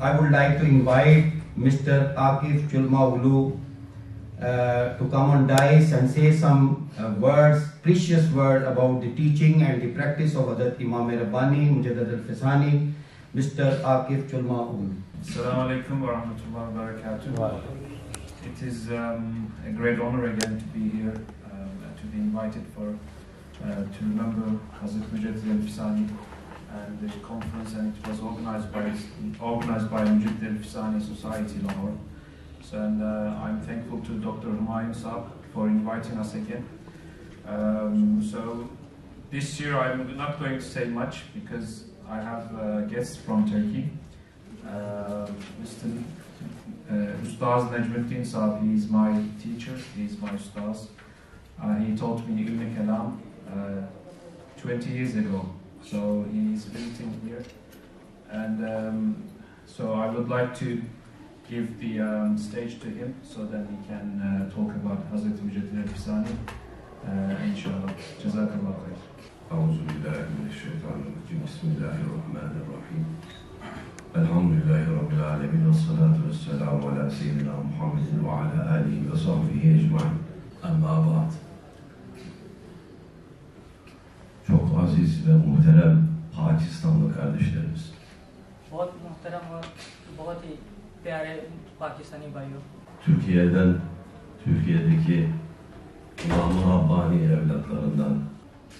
I would like to invite Mr. Akif Chulmaoglu to come on dais and say some precious words about the teaching and the practice of Hazrat Imam Rabbani Mujaddid al-Fisani. Mr. Akif Chulmaoglu. Assalamu alaikum wa rahmatullahi wa barakatuh. It is a great honor again to be here, to be invited to remember Hazrat Mujaddid al-Fisani and the conference, and it was organized by Mujaddid al-Fisani Society Lahore. So, and I'm thankful to Dr. Humayun Saab for inviting us again. So this year I'm not going to say much because I have guests from Turkey. Mr. Ustaz Najmuddin Saab, he is my teacher, he is my Ustaz. He taught me Ilm Kalam 20 years ago, so he is visiting here. And so I would like to give the stage to him so that he can talk about Hazrat Mujaddid al-Fisani, inshallah. Jazakallah khair. أعوذ بالله من الشيطان الرجيم بسم الله الرحمن الرحيم الحمد لله رب العالمين والصلاة والسلام على سيدنا محمد وعلى آله وصحبه أجمعين أما بعد. Çok aziz ve muhterem Pakistanlı kardeşlerimiz. बहुत मुहतरम और बहुत ही प्यारे पाकिस्तानी भाइयों. Türkiye'deki İmam-ı Rabbani evlatlarından,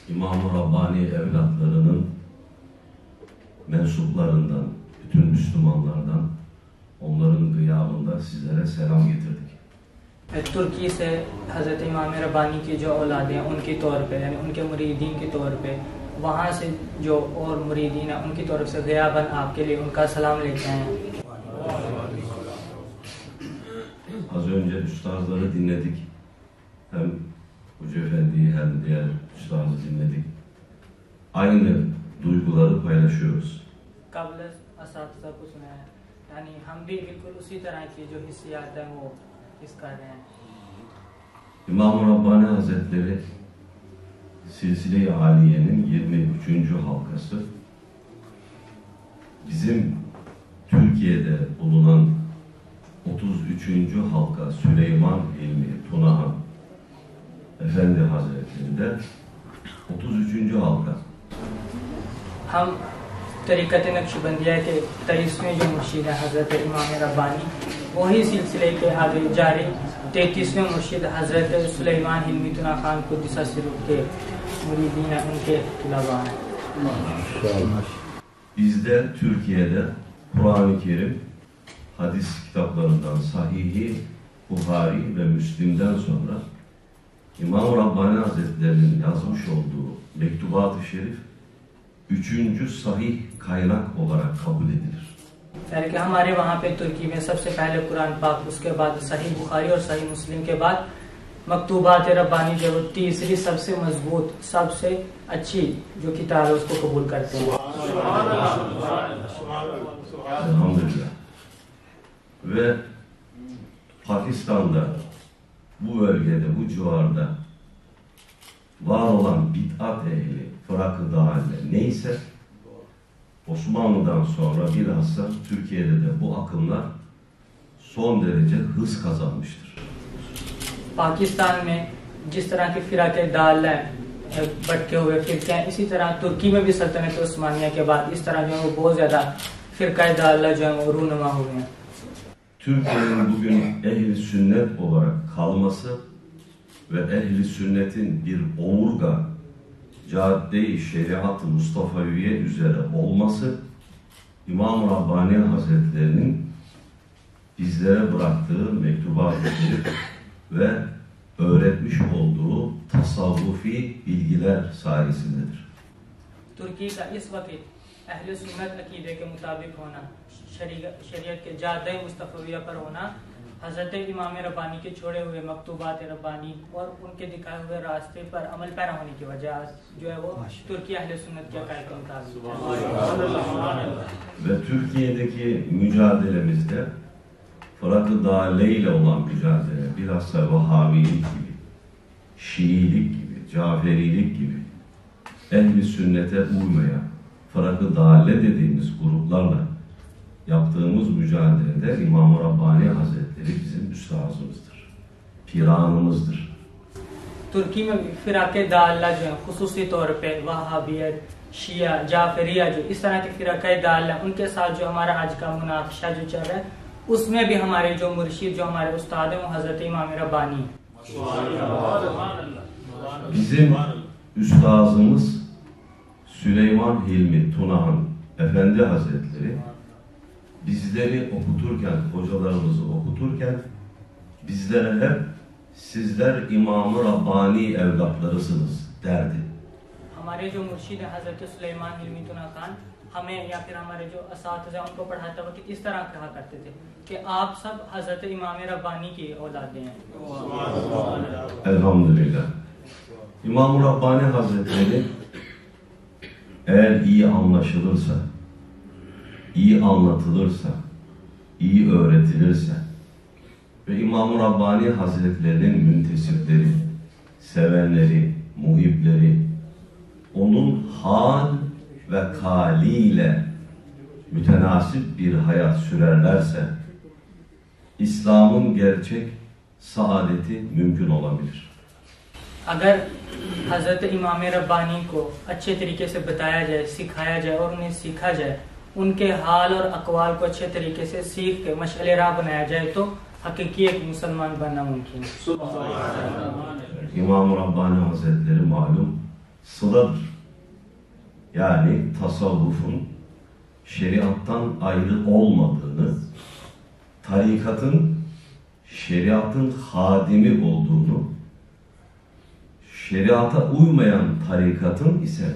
İmam-ı Rabbani evlatlarının mensuplarından, bütün Müslümanlardan, onların gıyabında sizlere selam getirdik. तुर्की से हज़रत इमाम रब्बानी की जो औलाद हैं उनके तौर पे, यानी उनके मुरीदीन के तौर पे, वहाँ से जो और मुरीदीन हैं उनकी तरफ से ग़याबन आपके लिए उनका सलाम लेते हैं. Az önce üstazları dinledik. Hem Hoca Efendi'yi hem diğer üstazı dinledik. Aynı duyguları paylaşıyoruz. कबल असातिज़ा को सुनाया, यानी हम भी बिल्कुल उसी तरह की जो हिस्सियात हैं वो इस कर रहे हैं. İmam-ı Rabbani Hazretleri Silsile-i Aliye'nin 23. halkası bizim Türkiye'de bulunan 33. halka Süleyman İlmi Tunahan Efendi Hazretleri'nde 33. halka. हम तरीक़त नक्शबंदिया के 23वें जो मुर्शिद हैं हज़रत इमाम रब्बानी, वही सिलसिले के आगे जारी 33वें मुर्शिद हज़रत सुलेमान हिल्मी तुना खान कुद्दस सिरूर के मुरीदीन हैं, उनके तलबा हैं. Bizde Türkiye'de Kur'an-ı Kerim, hadis kitaplarından Sahih-i Buhari ve Müslim'den sonra İmam Rabbani Hazretleri'nin yazmış olduğu Mektubat-ı Şerif 3. sahih kaynak olarak kabul edilir. यानी कि हमारे वहाँ पे तुर्की में सबसे पहले कुरान पाक, उसके बाद सही बुखारी और सही मुस्लिम के बाद मकतूबात रब्बानी जो तीसरी सबसे मजबूत, सबसे अच्छी जो किताब है उसको कबूल करते हैं. Elhamdülillah. Ve Pakistan'da, bu bölgede, bu civarda var olan bid'at ehli, fırak-ı dâlle neyse, Osmanlı'dan sonra bilhassa Türkiye'de de bu akımlar son derece hız kazanmıştır. Pakistan में जिस तरह के फिराके दाल भटके हुए फिरके हैं, इसी तरह तुर्की में भी सल्तनत उस्मानिया के बाद इस तरह जो है वो बहुत ज़्यादा फिरका दाल जो है वो रूनुमा हुए हैं. Türkiye'nin bugün ehl-i sünnet olarak kalması ve ehl-i sünnetin bir omurga, cadde-i şeriat-ı Mustafaviye üzere olması, İmam-ı Rabbani Hazretleri'nin bizlere bıraktığı mektubat-ı şerif ve öğretmiş olduğu tasavvufi bilgiler sayesindedir. Türkiye का इस वक्त अहले सुन्नत अकीदे के मुताबिक होना, शरीयत के जादे मुस्तफविया पर होना, हजरत इमाम रब्बानी के छोड़े हुए मकतूबात रब्बानी और उनके दिखाए हुए रास्ते पर अमल पैरा होने की वजह जो है वो तुर्की अहले सुन्नत के अकायद के मुताबिक. Ve Türkiye'deki mücadelemizde Fırak-ı Dâle ile olan mücadele, bilhassa Vahhabilik gibi, Şiilik gibi, Caferilik gibi ehl-i sünnete uymayan Fırak-ı Dâle dediğimiz gruplarla yaptığımız mücadelede İmam-ı Rabbani Hazretleri bizim üstazımızdır, piranımızdır. तुर्की में भी फिराके दाल्ला जो है खुसूसी तौर पे वहाबियत, शिया, जाफरिया जो इस तरह के फिराके दाल्ला उनके साथ जो हमारा आज का मुनाफिशा जो चल रहा है उसमें भी हमारे जो मुर्शिद जो हमारे उस्ताद हैं वो हजरत इमाम रब्बानी है। Bizim üstazımız Süleyman Hilmi Tunahan Efendi Hazretleri bizleri okuturken, hocalarımızı okuturken bizlere hep sizler İmam-ı Rabbani evlatlarısınız derdi. हमारे जो मुर्शिद हैं हजरत सुलेमान हिल्मी तुना खान हमें या फिर हमारे जो असातिज़ा उनको पढ़ाते वक्त इस तरह कहा करते थे कि आप सब हजरत इमाम रब्बानी की औलादे हैं। Elhamdülillah. İmam-ı Rabbani Hazretleri eğer iyi anlaşılırsa, iyi anlatılırsa, iyi öğretilirse ve İmam-ı Rabbani Hazretlerinin müntesipleri, sevenleri, muhibleri onun hal ve kaliyle mütenasip bir hayat sürerlerse İslam'ın gerçek saadeti mümkün olabilir. अगर हजरत इमाम रब्बानी को अच्छे तरीके से बताया जाए, सिखाया जाए और उन्हें सीखा जाए, उनके हाल और अकवाल को अच्छे तरीके से सीख के मशअले राह बनाया जाए तो हकीकी एक मुसलमान बनना मुमकिन है। İmam-ı Rabbani Hazretleri malum sıladır. Yani tasavvufun şeriattan ayrı olmadığını, tarikatın şeriatın hadimi olduğunu, şeriata uymayan tarikatın ise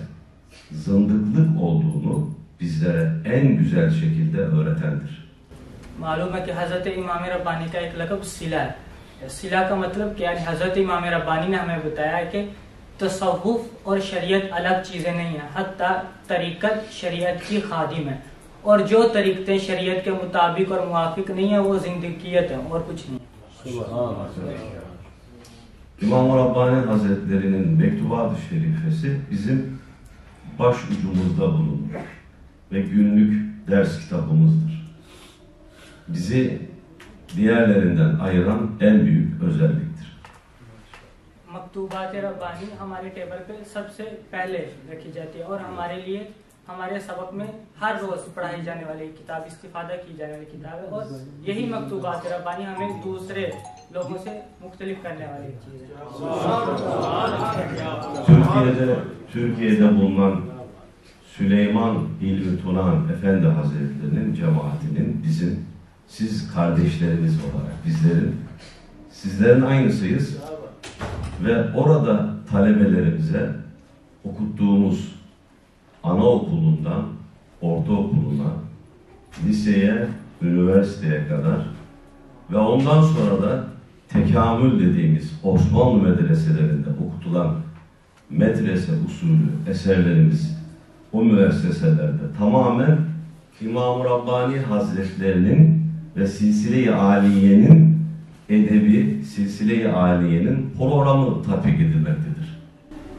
zındıklık olduğunu bizlere en güzel şekilde öğretendir. मालूम है कि हजरत इमाम रब्बानी का एक लक़ब सिला है। सिला का मतलब क्या है? हजरत इमाम रब्बानी ने हमें बताया है कि तसव्वुफ और शरीयत अलग चीज़ें नहीं हैं, हत्ता तरीक़त शरीयत की खादिम है और जो तरीक़तें शरीयत के मुताबिक और मुवाफिक नहीं है वो ज़िंदगियत है और कुछ नहीं है। İmam-ı Rabbani Hazretleri'nin Mektubat-ı Şerifesi bizim baş ucumuzda bulunur ve günlük ders kitabımızdır. Bizi diğerlerinden ayıran en büyük özelliktir. Maktubat रब्बानी हमारे टेबल पे सबसे पहले रखी जाती है और हमारे लिए हमारे सबक में हर रोज़ पढ़ाई जाने वाली किताब, इस्तिफादा की जाने वाली किताब है और यही मकतूबात रब्बानी हमें दूसरे लोगों से मुख्तलिफ करने वाली चीज़ है। Türkiye'de bulunan Süleyman Hilmi Tunahan Efendi Hazretleri'nin cemaatinin siz kardeşleriniz olarak sizlerin aynısıyız ve orada talebelerimize okuttuğumuz anaokulundan ortaokuluna, liseye, üniversiteye kadar ve ondan sonra da tekamül dediğimiz Osmanlı medreselerinde okutulan medrese usulü eserlerimiz o müesseselerde tamamen İmam-ı Rabbani Hazretlerinin ve Silsile-i Aliye'nin edebi, Silsile-i Aliye'nin programı tatbik edilmektedir.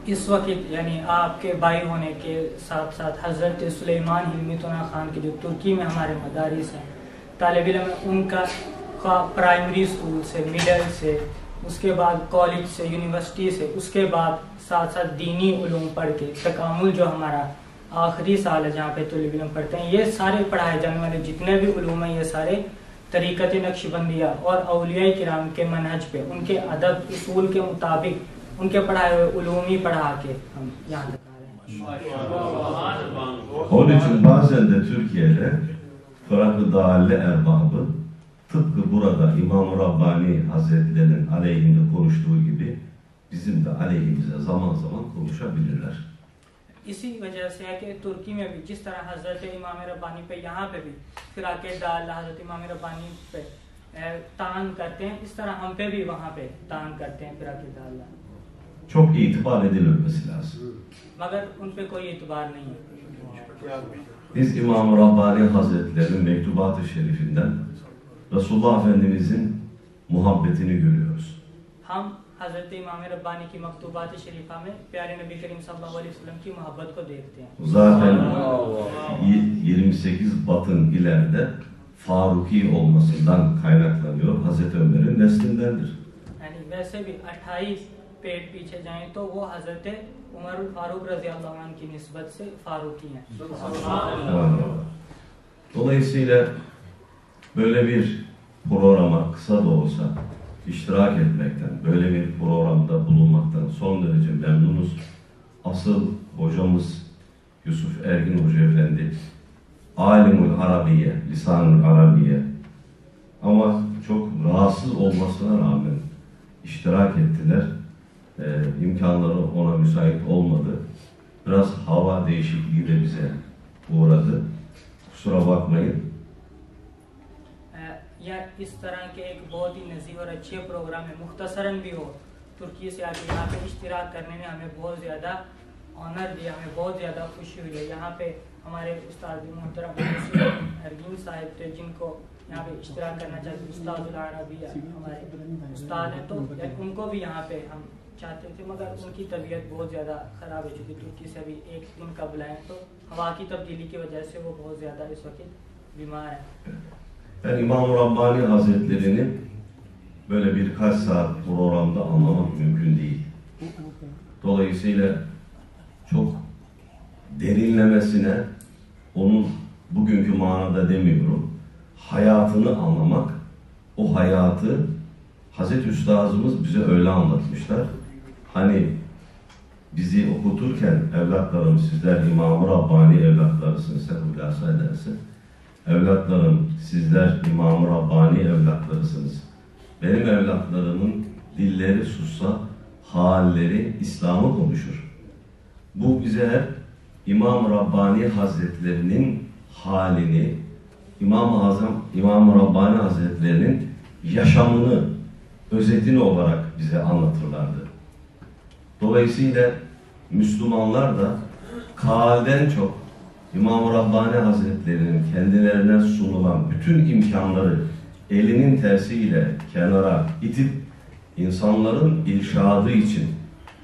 इस वक्त यानी आपके भाई होने के साथ साथ हज़रत सुलेमान हिल्मी तुना खान के जो तुर्की में हमारे मदारिस हैं, तालिब इल्म उनका प्राइमरी स्कूल से, मिडल से, उसके बाद कॉलेज से, यूनिवर्सिटी से, उसके बाद साथ साथ दीनी उलूम पढ़ के तकामुल जो हमारा आखिरी साल है जहाँ पे तालिब इल्म पढ़ते हैं, ये सारे पढ़ाए जाने वाले जितने भी उलूम हैं ये सारे तरीक़त नक्शबंदिया और औलिया किराम के मनहज पे उनके अदब उसूल के मुताबिक उनके पढ़ाए हुए उलूम ही पढ़ा के हम यहाँ तक आ रहे हैं। Onun için bazen de Türkiye'de Fırak-ı Dâlle erbabı tıpkı burada İmam-ı Rabbani Hazretleri'nin aleyhinde konuştuğu gibi bizim de aleyhimize zaman zaman konuşabilirler. इसी वजह से है कि तुर्की में भी जिस तरह हजरत इमाम रब्बानी पे यहाँ पे भी फिराके दाल हजरत इमाम रब्बानी पे तान करते हैं, इस तरह हम पे भी वहाँ पे तान करते हैं फिराके दाल। Çok itibar edilmesi lazım. मगर उन पे कोई इतबार नहीं है। Biz İmam-ı Rabbani Hazretleri'nin Mektubat-ı Şerifinden Resulullah Efendimizin muhabbetini görüyoruz. हम हज़रत इमाम रब्बानी की मकतूबात शरीफा में प्यारे नबी करीम सल्लल्लाहु अलैहि वसल्लम की मोहब्बत को देखते हैं। Zaten 28 batın ileride Faruki olmasından kaynaklanıyor. Hazreti Ömer'in neslindendir. यानी वैसे भी 28 पेट पीछे जाएं तो वो हज़रत उमर फारूक रज़ी अल्लाह अन्हु की निस्बत से फारूकी हैं। Dolayısıyla böyle bir programa kısa da olsa iştirak etmekten, böyle bir programda bulunmaktan son derece memnunuz. Asıl hocamız Yusuf Ergin Hoca Efendi, Alimul Arabiye, Lisanul Arabiye, ama çok rahatsız olmasına rağmen iştirak ettiler. İmkanları ona müsait olmadı. Biraz hava değişikliği de bize uğradı. Kusura bakmayın. या इस तरह के एक बहुत ही नज़ीर और अच्छे प्रोग्राम है, मुख्तसरन भी हो, तुर्की से आके यहाँ पे इश्तिराक करने में हमें बहुत ज़्यादा ऑनर दिया, हमें बहुत ज़्यादा खुशी हुई है। यहाँ पे हमारे उस्ताद मोहतरम अरगीन साहिब थे, जिनको यहाँ पे इश्तिराक करना चाहते, उस्तादुल अरबी हमारे उस्ताद हैं, तो उनको भी यहाँ पे हम चाहते थे, मगर उनकी तबीयत बहुत ज़्यादा ख़राब है, चूँकि तुर्की से अभी एक दिन कबल आए, तो हवा की तब्दीली की वजह से वो बहुत ज़्यादा इस वक्त बीमार है। Ben İmam-ı Rabbani Hazretleri'ni böyle birkaç saat programda anlamak mümkün değil. Dolayısıyla çok derinlemesine, onun bugünkü manada demiyorum, hayatını anlamak, o hayatı Hazreti Üstazımız bize öyle anlatmışlar. Hani bizi okuturken evlatlarım, sizler İmam-ı Rabbani evlatlarısınız, sen hülasa edersin. Evlatlarım, sizler İmam-ı Rabbani evlatlarısınız. Benim evlatlarımın dilleri sussa, halleri İslam'ı konuşur. Bu bize hep İmam-ı Rabbani Hazretlerinin halini, İmam-ı Rabbani Hazretlerinin yaşamını, özetini olarak bize anlatırlardı. Dolayısıyla Müslümanlar da kaalden çok İmam-ı Rabbani Hazretleri'nin kendilerine sunulan bütün imkanları elinin tersiyle kenara itip insanların irşadı için,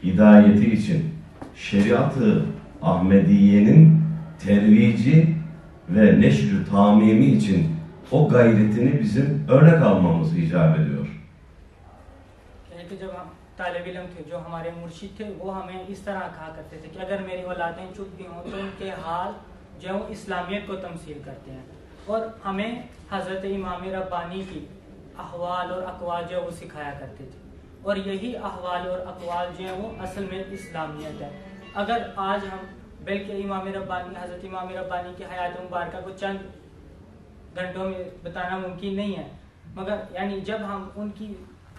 hidayeti için, şeriat-ı Ahmediye'nin tervici ve neşr-ü tamimi için o gayretini bizim örnek almamız icap ediyor. जब हम तालिब इल्म थे, जो हमारे मुर्शिद थे, वो हमें इस तरह कहा करते थे कि अगर मेरी औलादें चुप भी हों तो उनके हाल जो इस्लामियत को तमसील करते हैं, और हमें हज़रत इमाम रब्बानी की अहवाल और अक़वाल जो वो सिखाया करते थे, और यही अहवाल और अक़वाल जो है वो असल में इस्लामियत है। अगर आज हम बल्कि इमाम रब्बानी, हज़रत इमाम रब्बानी की हयात मुबारक को चंद घंटों में बताना मुमकिन नहीं है, मगर यानी जब हम उनकी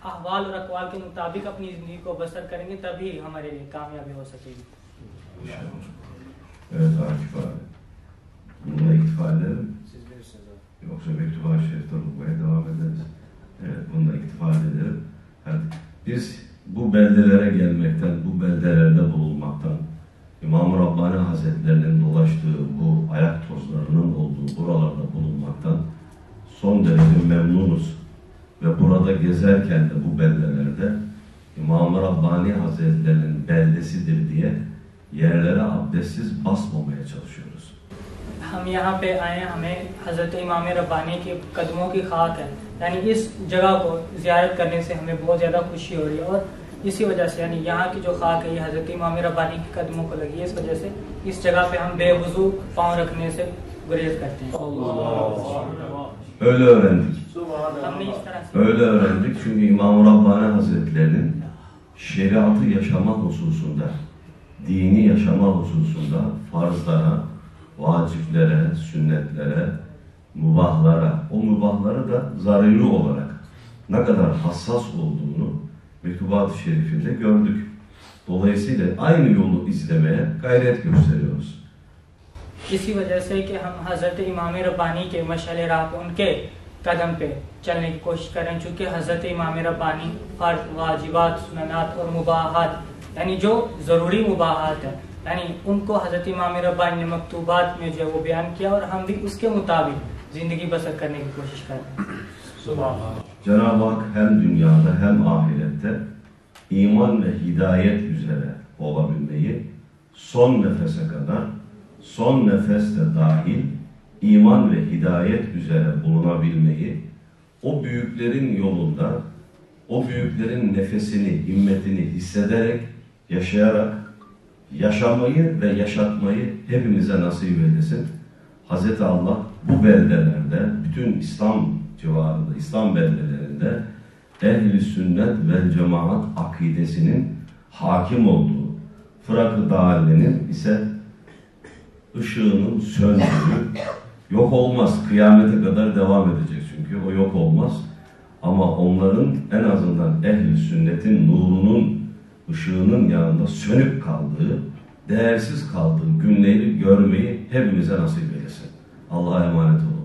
अहवाल और अक़वाल के मुताबिक अपनी ज़िंदगी को बसर करेंगे तभी हमारे लिए कामयाबी हो सकेगी। Evet Akif abi. Bununla iktifa edelim. Yoksa mektuba şeriften okumaya devam ederiz. Evet, bununla iktifa edelim. Yani biz bu beldelere gelmekten, bu beldelerde bulunmaktan, İmam-ı Rabbani Hazretlerinin dolaştığı bu ayak tozlarının olduğu buralarda bulunmaktan son derece memnunuz. Ve burada gezerken de bu beldelerde İmam-ı Rabbani Hazretlerinin beldesidir diye yerlere abdestsiz basmamaya çalışıyoruz. हम यहाँ पे आए, हमें हज़रत इमाम रब्बानी के कदमों की खाक है, यानी इस जगह को ज़ियारत करने से हमें बहुत ज़्यादा खुशी हो रही है, और इसी वजह से यानी यहाँ की जो खाक है ये हज़रत इमाम रब्बानी के कदमों को लगी है, इस वजह से इस जगह पे हम बेवुज़ू पाँव रखने से गुरेज करते हैं। Öyle öğrendik. हमने इस तरह से Öyle öğrendik çünkü İmam-ı Rabbani Hazretlerinin şeriatı yaşama hususunda, dini yaşama hususunda farzlara, vaciplere, sünnetlere, mübahlara, o mübahları da zaruri olarak ne kadar hassas olduğunu Mektubat-ı Şerif'inde gördük. Dolayısıyla aynı yolu izlemeye gayret gösteriyoruz. इसी वजह से कि हम हज़रत इमाम रब्बानी के मशाल राह पे उनके कदम पे चलने की कोशिश करें, चूँकि हज़रत इमाम रब्बानी फ़र्ज़, वाजिबात, सुन्नत और मुबाहात यानी जो ज़रूरी मुबाहात है, यानी उनको हज़रत इमाम रब्बानी ने मकतूबात में जो है वो बयान किया, और हम भी उसके मुताबिक ज़िंदगी बसर करने की कोशिश करें। Cenab-ı Hak hem dünyada hem ahirette iman ve hidayet üzere olabilmeyi, son nefese kadar, son nefeste dahil iman ve hidayet üzere bulunabilmeyi, o büyüklerin yolunda, o büyüklerin nefesini, himmetini hissederek, yaşayarak, yaşamayı ve yaşatmayı hepimize nasip eylesin. Hz. Allah bu beldelerde, bütün İslam civarında, İslam beldelerinde ehl-i sünnet vel cemaat akidesinin hakim olduğu, fırak-ı dâllenin ise ışığının söndüğü, yok olmaz, kıyamete kadar devam edecek çünkü o yok olmaz. Ama onların en azından ehl-i sünnetin nurunun, ışığının yanında sönük kaldığı, değersiz kaldığı günleri görmeyi hepimize nasip eylesin. Allah'a emanet olun.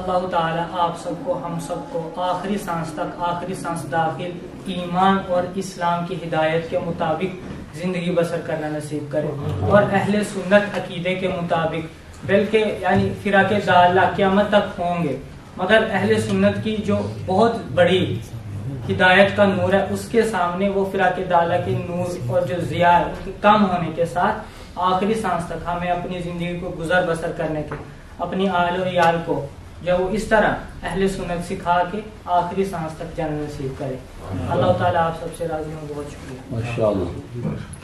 अल्लाह ताला आप सबको हम सबको आखिरी सांस तक आखिरी सांस दाखिल ईमान और इस्लाम की हिदायत के मुताबिक ज़िंदगी बसर करना नसीब करे और अहले सुन्नत अकीदे के मुताबिक, बल्कि यानी फिराके दाल्ला क़यामत तक होंगे, मगर अहले सुन्नत की जो बहुत बड़ी हिदायत का नूर है उसके सामने वो फिराके दाल्ला के नूर और जो ज़िया कम होने के साथ आखिरी सांस तक हमें अपनी ज़िंदगी को गुजर बसर करने के, अपनी आल और याल को जो वो इस तरह अहले सुन्नत सिखा के आखिरी सांस तक जाना नसीब करे। अल्लाह ताला आप सबसे राज़ी हो। बहुत शुक्रिया। माशाअल्लाह।